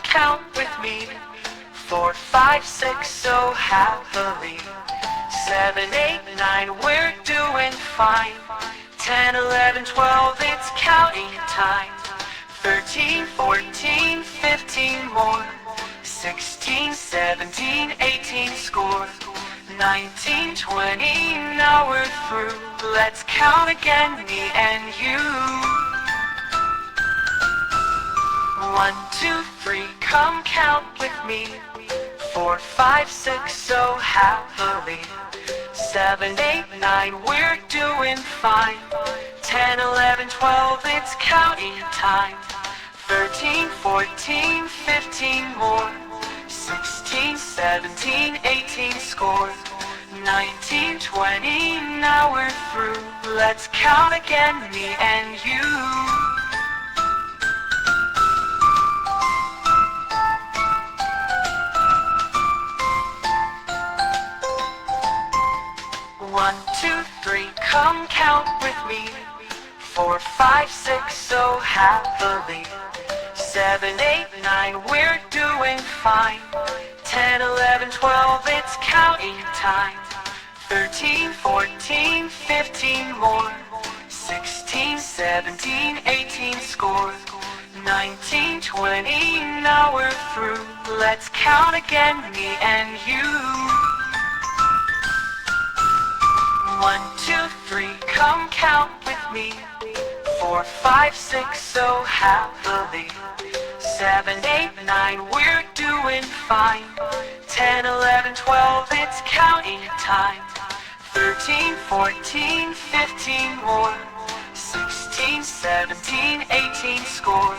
count with me. 4, 5, 6, so happily. 7, 8, 9, we're doing fine. 10, 11, 12, it's counting time. 13, 14, 15 more. 16, 17, 18, score. 19, 20, now we're through. Let's count again, me and you. 1, 2, 3, come count with me. 4, 5, 6, so happily. 7, 8, 9, we're doing fine. 10, 11, 12, it's counting time. 13, 14, 15 more. 16, 17, 18, score. 19, 20, now we're through. Let's count again, me and you. 1, 2, 3, come count with me. 4, 5, 6, so happily. 7, 8, 9, we're doing fine. 10, 11, 12, it's counting time. 13, 14, 15 more. 16, 17, 18, score. 19, 20, now we're through. Let's count again, me and you. 1, 2, 3, come count with me. 4, 5, 6, so happily. 7, 8, 9, we're doing fine. 10, 11, 12, it's counting time. 13, 14, 15 more. 16, 17, 18, score.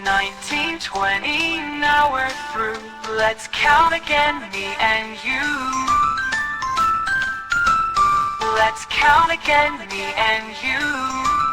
19, 20, now we're through. Let's count again, me and you. Let's count again, me and you.